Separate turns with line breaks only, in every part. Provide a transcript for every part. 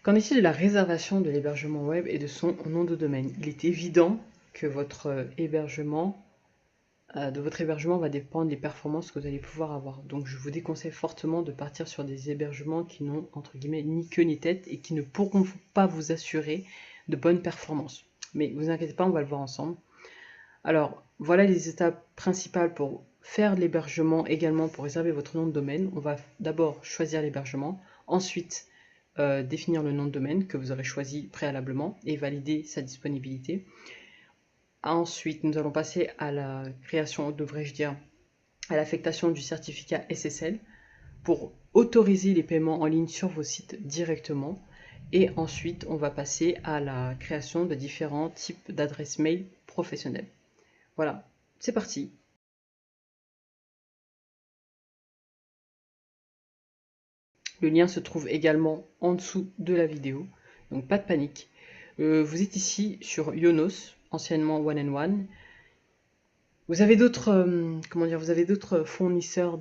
Qu'en est-il de la réservation de l'hébergement web et de son nom de domaine? Il est évident que de votre hébergement va dépendre des performances que vous allez pouvoir avoir. Donc je vous déconseille fortement de partir sur des hébergements qui n'ont entre guillemets ni queue ni tête et qui ne pourront pas vous assurer de bonnes performances. Mais vous inquiétez pas, on va le voir ensemble. Alors voilà les étapes principales pour faire l'hébergement, également pour réserver votre nom de domaine. On va d'abord choisir l'hébergement, ensuite définir le nom de domaine que vous aurez choisi préalablement et valider sa disponibilité. Ensuite, nous allons passer à la création, devrais-je dire, à l'affectation du certificat SSL pour autoriser les paiements en ligne sur vos sites directement. Et ensuite, on va passer à la création de différents types d'adresses mail professionnelles. Voilà, c'est parti. Le lien se trouve également en dessous de la vidéo, donc pas de panique. Vous êtes ici sur Yonos, anciennement One and One. Vous avez d'autres fournisseurs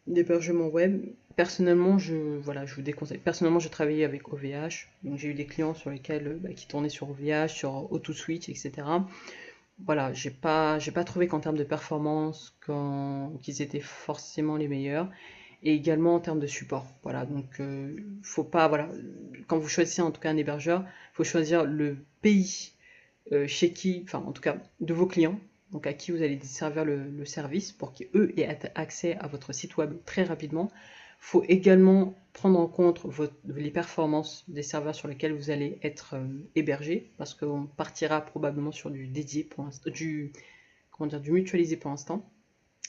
d'hébergement web. Personnellement, je vous déconseille. Personnellement, j'ai travaillé avec OVH, donc j'ai eu des clients sur lesquels qui tournaient sur OVH, sur AutoSwitch, etc. Voilà, j'ai pas trouvé qu'en termes de performance, qu'ils étaient forcément les meilleurs, et également en termes de support. Voilà, donc faut pas, voilà, quand vous choisissez en tout cas un hébergeur, il faut choisir le pays chez qui, enfin en tout cas de vos clients, donc à qui vous allez servir le service pour qu'eux aient accès à votre site web très rapidement. Il faut également prendre en compte les performances des serveurs sur lesquels vous allez être hébergé, parce qu'on partira probablement sur du dédié pour l'instant, du mutualisé pour l'instant,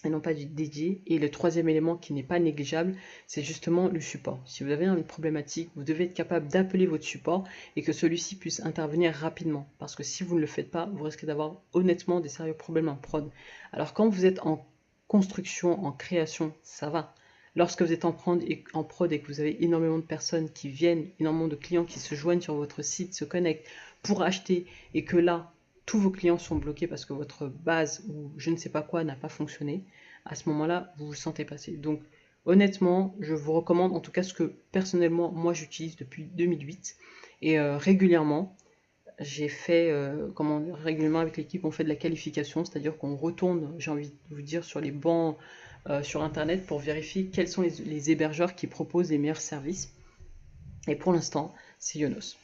et non pas du dédié. Et le troisième élément qui n'est pas négligeable, c'est justement le support. Si vous avez une problématique, vous devez être capable d'appeler votre support et que celui-ci puisse intervenir rapidement. Parce que si vous ne le faites pas, vous risquez d'avoir honnêtement des sérieux problèmes en prod. Alors quand vous êtes en construction, en création, ça va. Lorsque vous êtes en prod et que vous avez énormément de personnes qui viennent, énormément de clients qui se joignent sur votre site, se connectent pour acheter, et que là, tous vos clients sont bloqués parce que votre base ou je ne sais pas quoi n'a pas fonctionné, à ce moment-là, vous vous sentez passer. Donc, honnêtement, je vous recommande, en tout cas ce que personnellement, moi j'utilise depuis 2008, et régulièrement, régulièrement avec l'équipe, on fait de la qualification, c'est-à-dire qu'on retourne, j'ai envie de vous dire, sur les bancs sur Internet pour vérifier quels sont les hébergeurs qui proposent les meilleurs services. Et pour l'instant, c'est Yonos.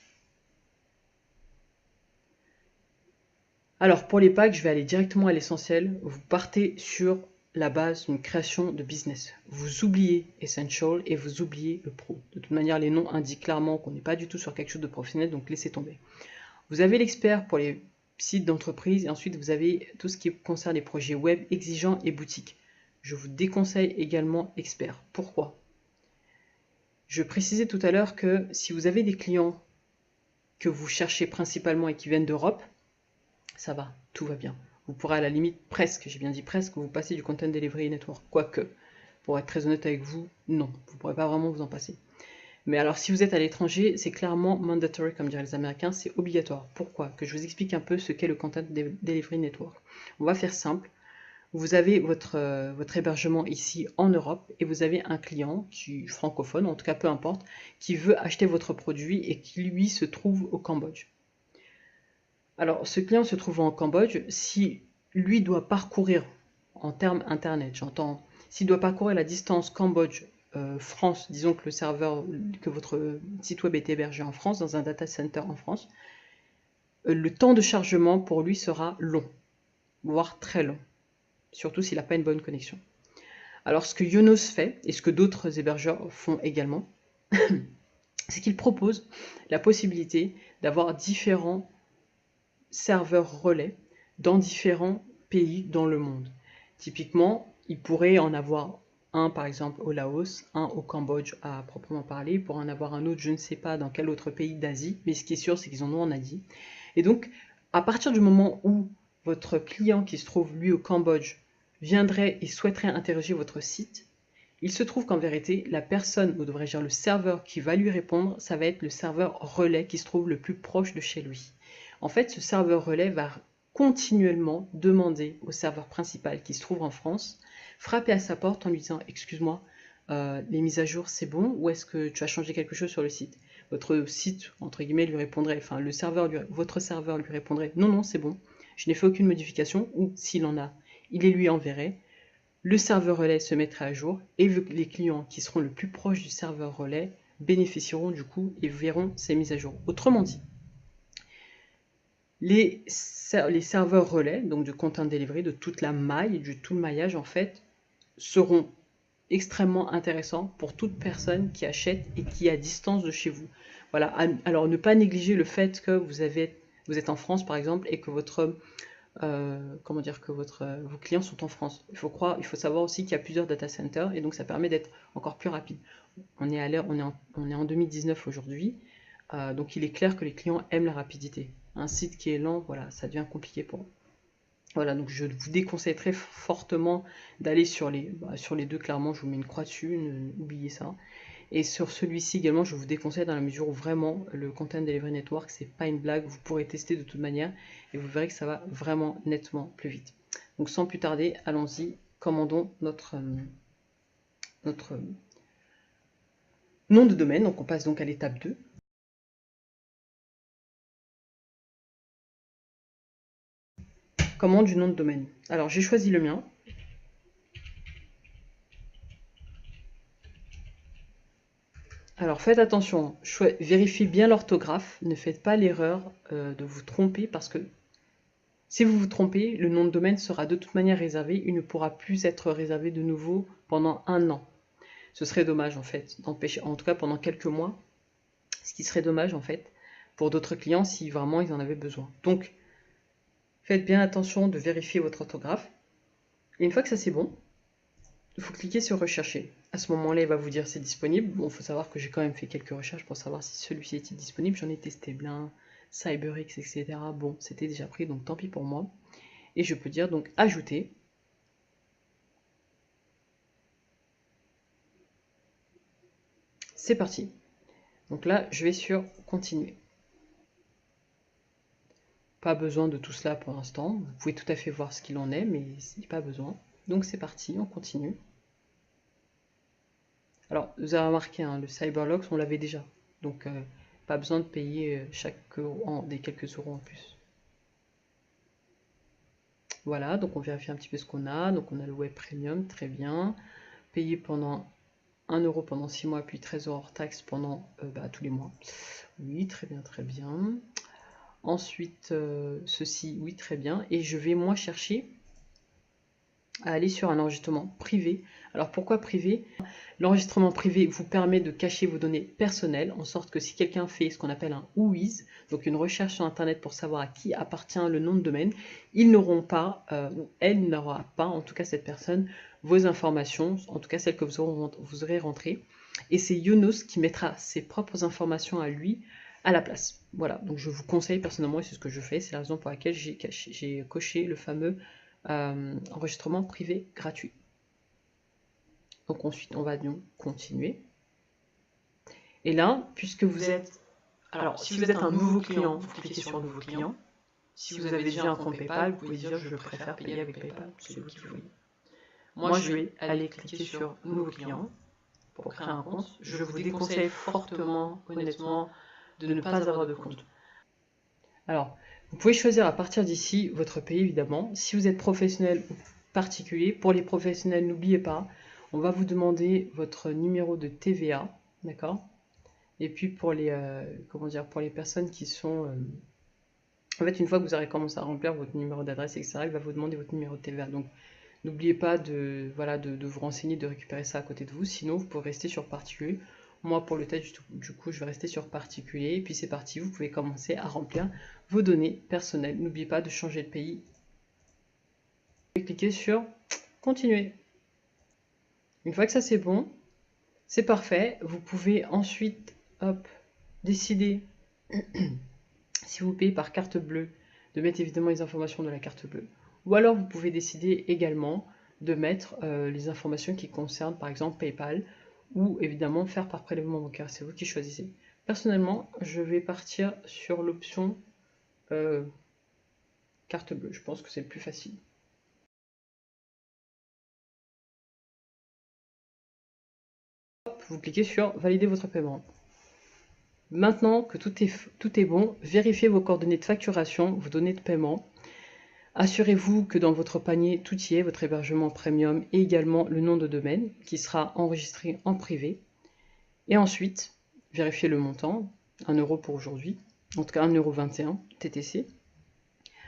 Alors pour les packs, je vais aller directement à l'essentiel. Vous partez sur la base d'une création de business. Vous oubliez Essential et vous oubliez le Pro. De toute manière, les noms indiquent clairement qu'on n'est pas du tout sur quelque chose de professionnel, donc laissez tomber. Vous avez l'expert pour les sites d'entreprise et ensuite vous avez tout ce qui concerne les projets web exigeants et boutiques. Je vous déconseille également expert. Pourquoi? Je précisais tout à l'heure que si vous avez des clients que vous cherchez principalement et qui viennent d'Europe, ça va, tout va bien. Vous pourrez à la limite presque, j'ai bien dit presque, vous passez du Content Delivery Network. Quoique, pour être très honnête avec vous, non, vous ne pourrez pas vraiment vous en passer. Mais alors si vous êtes à l'étranger, c'est clairement mandatory, comme diraient les Américains, c'est obligatoire. Pourquoi? Que je vous explique un peu ce qu'est le Content Delivery Network. On va faire simple. Vous avez votre hébergement ici en Europe et vous avez un client qui francophone, en tout cas peu importe, qui veut acheter votre produit et qui lui se trouve au Cambodge. Alors ce client se trouvant au Cambodge, si lui doit parcourir, en termes internet, j'entends, s'il doit parcourir la distance Cambodge-France, disons que le serveur, que votre site web est hébergé en France, dans un data center en France, le temps de chargement pour lui sera long, voire très long, surtout s'il n'a pas une bonne connexion. Alors ce que Yonos fait, et ce que d'autres hébergeurs font également, c'est qu'ils proposent la possibilité d'avoir différents serveurs relais dans différents pays dans le monde. Typiquement, il pourrait en avoir un par exemple au Laos, un au Cambodge à proprement parler, pour en avoir un autre je ne sais pas dans quel autre pays d'Asie, mais ce qui est sûr c'est qu'ils en ont en Asie. Et donc à partir du moment où votre client qui se trouve lui au Cambodge viendrait et souhaiterait interroger votre site, il se trouve qu'en vérité la personne, ou devrais-je dire le serveur qui va lui répondre, ça va être le serveur relais qui se trouve le plus proche de chez lui. En fait, ce serveur relais va continuellement demander au serveur principal qui se trouve en France, frapper à sa porte en lui disant « Excuse-moi, les mises à jour c'est bon, ou est-ce que tu as changé quelque chose sur le site? Votre site, entre guillemets, lui répondrait, enfin le serveur votre serveur lui répondrait non, non, c'est bon, je n'ai fait aucune modification, ou s'il en a, il les lui enverrait. Le serveur relais se mettrait à jour et les clients qui seront le plus proches du serveur relais bénéficieront du coup et verront ces mises à jour. Autrement dit, les serveurs relais, donc de content delivery, de toute la maille, de tout le maillage en fait, seront extrêmement intéressants pour toute personne qui achète et qui est à distance de chez vous. Voilà, alors ne pas négliger le fait que vous êtes en France par exemple et que comment dire, que vos clients sont en France. Il faut savoir aussi qu'il y a plusieurs data centers et donc ça permet d'être encore plus rapide. On est en 2019 aujourd'hui, donc il est clair que les clients aiment la rapidité. Un site qui est lent, voilà, ça devient compliqué pour eux. Voilà, donc je vous déconseille très fortement d'aller sur les deux, clairement, je vous mets une croix dessus, n'oubliez ça. Et sur celui-ci également, je vous déconseille dans la mesure où vraiment le Content Delivery Network, c'est pas une blague, vous pourrez tester de toute manière et vous verrez que ça va vraiment nettement plus vite. Donc sans plus tarder, allons-y, commandons notre nom de domaine. Donc on passe donc à l'étape 2. Commande du nom de domaine. Alors j'ai choisi le mien. Alors faites attention, vérifiez bien l'orthographe, ne faites pas l'erreur de vous tromper parce que si vous vous trompez, le nom de domaine sera de toute manière réservé, il ne pourra plus être réservé de nouveau pendant 1 an. Ce serait dommage en fait, d'empêcher, en tout cas pendant quelques mois, ce qui serait dommage en fait pour d'autres clients si vraiment ils en avaient besoin. Donc faites bien attention de vérifier votre orthographe. Et une fois que ça c'est bon, il faut cliquer sur rechercher. À ce moment-là, il va vous dire c'est disponible. Bon, il faut savoir que j'ai quand même fait quelques recherches pour savoir si celui-ci était disponible. J'en ai testé plein, CyberX, etc. Bon, c'était déjà pris, donc tant pis pour moi. Et je peux dire donc ajouter. C'est parti. Donc là, je vais sur continuer. Pas besoin de tout cela pour l'instant. Vous pouvez tout à fait voir ce qu'il en est, mais il n'y a pas besoin. Donc c'est parti, on continue. Alors, vous avez remarqué, hein, le Cyberlocks, on l'avait déjà. Donc, pas besoin de payer chaque euro, des quelques euros en plus. Voilà, donc on vérifie un petit peu ce qu'on a. Donc on a le Web Premium, très bien. Payer pendant 1 euro pendant 6 mois, puis 13 euros hors taxe pendant tous les mois. Oui, très bien, très bien. Ensuite, ceci, oui, très bien. Et je vais, moi, chercher à aller sur un enregistrement privé. Alors pourquoi privé? L'enregistrement privé vous permet de cacher vos données personnelles, en sorte que si quelqu'un fait ce qu'on appelle un whois, donc une recherche sur internet pour savoir à qui appartient le nom de domaine, ils n'auront pas, ou elle n'aura pas, en tout cas cette personne, vos informations, en tout cas celles que vous aurez rentrées. Et c'est Yonos qui mettra ses propres informations à lui à la place. Voilà, donc je vous conseille personnellement, et c'est ce que je fais, c'est la raison pour laquelle j'ai coché le fameux enregistrement privé gratuit. Donc ensuite, on va donc continuer. Et là, puisque vous êtes... Alors, si vous êtes un nouveau client, vous cliquez sur Nouveau client. Si vous avez déjà un compte PayPal, vous pouvez dire je préfère payer avec PayPal. C'est vous qui voyez. Moi, je vais aller cliquer sur Nouveau client pour créer un compte. Je vous déconseille fortement, honnêtement, de ne pas avoir de compte. Alors, vous pouvez choisir à partir d'ici votre pays, évidemment. Si vous êtes professionnel ou particulier, pour les professionnels, n'oubliez pas, on va vous demander votre numéro de TVA, d'accord? Et puis pour les, comment dire, pour les personnes qui sont... en fait, une fois que vous aurez commencé à remplir votre numéro d'adresse, etc., il va vous demander votre numéro de TVA. Donc, n'oubliez pas de, voilà, de vous renseigner, de récupérer ça à côté de vous. Sinon, vous pouvez rester sur particulier. Moi, pour le test, du coup, je vais rester sur particulier. Et puis, c'est parti. Vous pouvez commencer à remplir vos données personnelles. N'oubliez pas de changer de pays. Et cliquez sur continuer. Une fois que ça, c'est bon, c'est parfait. Vous pouvez ensuite, hop, décider, si vous payez par carte bleue, de mettre évidemment les informations de la carte bleue. Ou alors, vous pouvez décider également de mettre les informations qui concernent, par exemple, PayPal, ou évidemment faire par prélèvement bancaire. C'est vous qui choisissez. Personnellement, je vais partir sur l'option carte bleue. Je pense que c'est le plus facile. vous cliquez sur valider votre paiement. Maintenant que tout est bon, vérifiez vos coordonnées de facturation, vos données de paiement. Assurez-vous que dans votre panier, tout y est, votre hébergement premium et également le nom de domaine qui sera enregistré en privé. Et ensuite, vérifiez le montant, 1 € pour aujourd'hui, en tout cas 1,21 € TTC.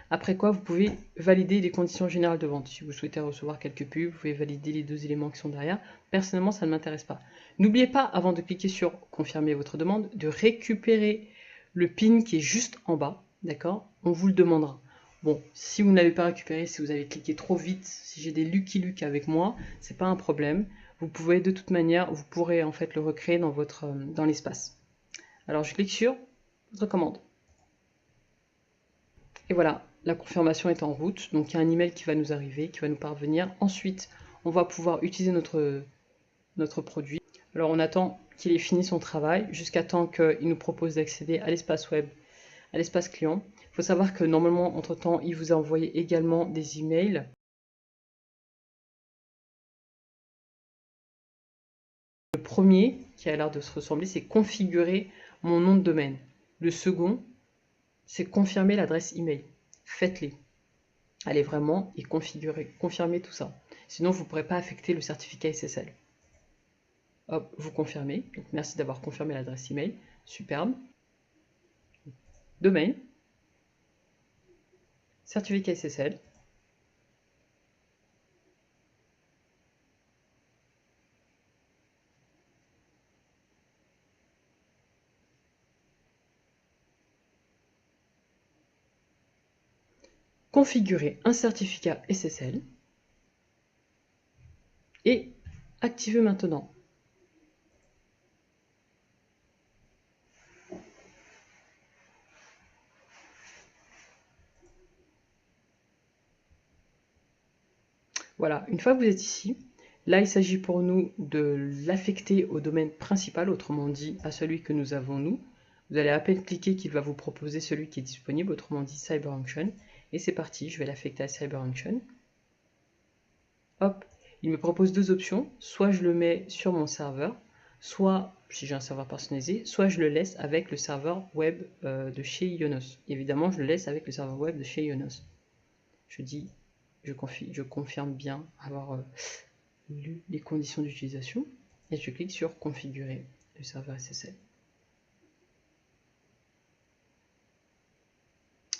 Après quoi, vous pouvez valider les conditions générales de vente. Si vous souhaitez recevoir quelques pubs, vous pouvez valider les 2 éléments qui sont derrière. Personnellement, ça ne m'intéresse pas. N'oubliez pas, avant de cliquer sur « Confirmer votre demande », de récupérer le PIN qui est juste en bas. D'accord? On vous le demandera. Bon, si vous n'avez pas récupéré, si vous avez cliqué trop vite, si j'ai des Lucky Luke avec moi, c'est pas un problème. Vous pouvez de toute manière, vous pourrez en fait le recréer dans l'espace. Alors je clique sur votre commande. Et voilà, la confirmation est en route. Donc il y a un email qui va nous arriver, qui va nous parvenir. Ensuite, on va pouvoir utiliser notre produit. Alors on attend qu'il ait fini son travail jusqu'à temps qu'il nous propose d'accéder à l'espace web, à l'espace client. Il faut savoir que normalement, entre-temps, il vous a envoyé également des emails. Le premier, qui a l'air de se ressembler, c'est configurer mon nom de domaine. Le second, c'est confirmer l'adresse email. Faites-les. Allez vraiment et confirmez tout ça. Sinon, vous ne pourrez pas affecter le certificat SSL. Hop, vous confirmez. Donc, merci d'avoir confirmé l'adresse email. Superbe. Domaine. Certificat SSL. Configurer un certificat SSL. Et activer maintenant. Voilà, une fois que vous êtes ici, là il s'agit pour nous de l'affecter au domaine principal, autrement dit à celui que nous avons nous. Vous allez à peine cliquer qu'il va vous proposer celui qui est disponible, autrement dit CyberUnction. Et c'est parti, je vais l'affecter à CyberUnction. Hop, il me propose 2 options, soit je le mets sur mon serveur, soit, si j'ai un serveur personnalisé, soit je le laisse avec le serveur web de chez Ionos. Évidemment, je le laisse avec le serveur web de chez Ionos. Je confirme bien avoir lu les conditions d'utilisation et je clique sur configurer le serveur SSL.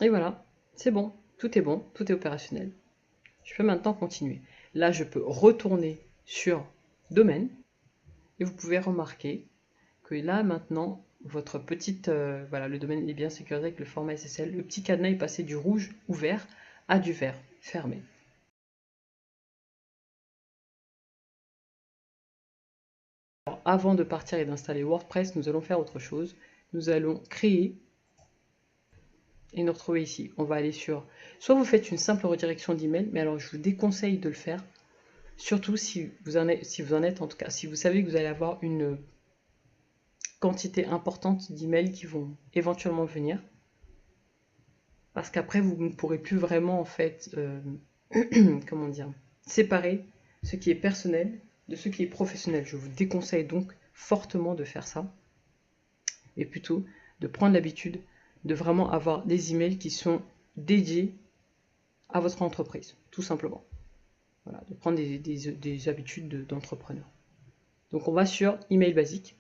Et voilà, c'est bon, tout est opérationnel. Je peux maintenant continuer. Là, je peux retourner sur domaine et vous pouvez remarquer que là maintenant, votre petite, voilà, le domaine est bien sécurisé avec le format SSL. Le petit cadenas est passé du rouge ouvert à du vert fermé. Alors, avant de partir et d'installer WordPress, nous allons faire autre chose. Nous allons créer et nous retrouver ici. On va aller sur, soit vous faites une simple redirection d'email, mais alors je vous déconseille de le faire, surtout si vous en êtes, en tout cas, si vous savez que vous allez avoir une quantité importante d'emails qui vont éventuellement venir, parce qu'après vous ne pourrez plus vraiment en fait, comment dire, séparer ce qui est personnel de ce qui est professionnel. Je vous déconseille donc fortement de faire ça, et plutôt de prendre l'habitude de vraiment avoir des emails qui sont dédiés à votre entreprise, tout simplement. Voilà, de prendre des habitudes d'entrepreneur. Donc on va sur email basique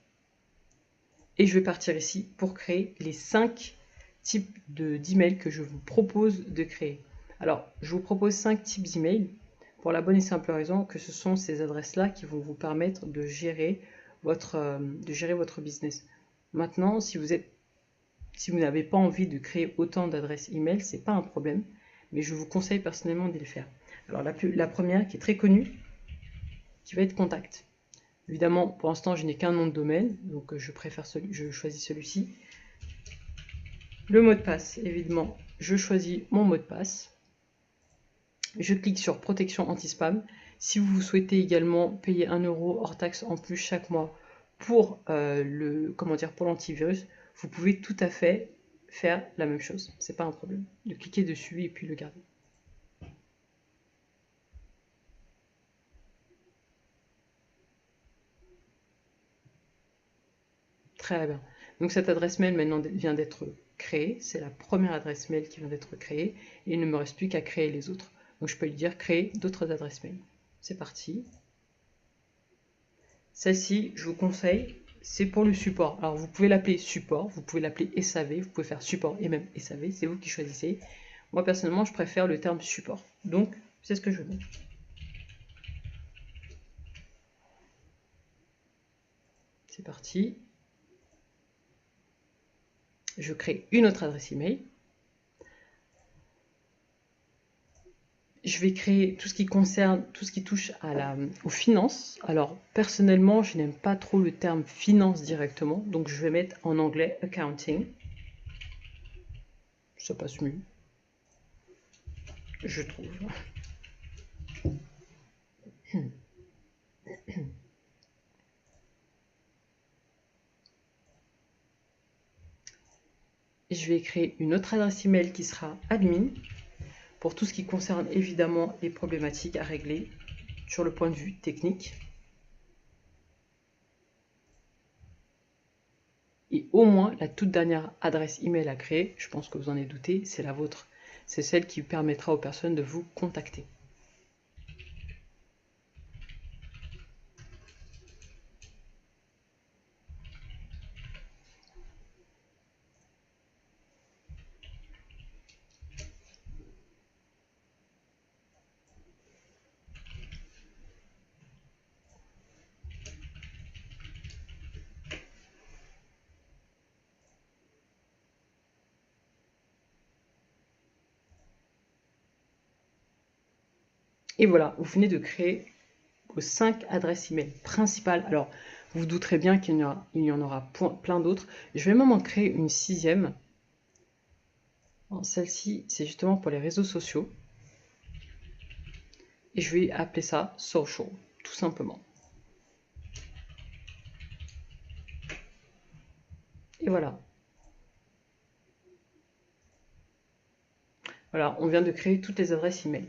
et je vais partir ici pour créer les 5 types d'emails que je vous propose de créer. Alors, je vous propose 5 types d'emails pour la bonne et simple raison que ce sont ces adresses-là qui vont vous permettre de gérer votre business. Maintenant, si vous n'avez pas envie de créer autant d'adresses email, c'est pas un problème, mais je vous conseille personnellement de le faire. Alors la première qui est très connue, qui va être contact. Évidemment, pour l'instant, je n'ai qu'un nom de domaine, donc je choisis celui-ci. Le mot de passe, évidemment, je choisis mon mot de passe. Je clique sur protection anti-spam. Si vous souhaitez également payer 1 € hors taxe en plus chaque mois pour pour l'antivirus, vous pouvez tout à fait faire la même chose. C'est pas un problème de cliquer dessus et puis le garder. Très bien. Donc cette adresse mail maintenant vient d'être créée. C'est la première adresse mail qui vient d'être créée. Et il ne me reste plus qu'à créer les autres. Donc je peux lui dire créer d'autres adresses mail. C'est parti. Celle-ci, je vous conseille, c'est pour le support. Alors vous pouvez l'appeler support, vous pouvez l'appeler SAV, vous pouvez faire support et même SAV, c'est vous qui choisissez. Moi personnellement, je préfère le terme support. Donc c'est ce que je veux mettre. C'est parti. Je crée une autre adresse email. Je vais créer tout ce qui concerne, tout ce qui touche aux finances. Alors, personnellement, je n'aime pas trop le terme finance directement, donc je vais mettre en anglais accounting. Ça passe mieux, je trouve. Je vais créer une autre adresse email qui sera admin pour tout ce qui concerne évidemment les problématiques à régler sur le point de vue technique. Et au moins, la toute dernière adresse email à créer, je pense que vous en avez douté, c'est la vôtre. C'est celle qui permettra aux personnes de vous contacter. Et voilà, vous venez de créer vos 5 adresses email principales. Alors, vous vous douterez bien qu'il y en aura plein d'autres. Je vais même en créer une 6e. Celle-ci, c'est justement pour les réseaux sociaux. Et je vais appeler ça social, tout simplement. Et voilà. Voilà, on vient de créer toutes les adresses email.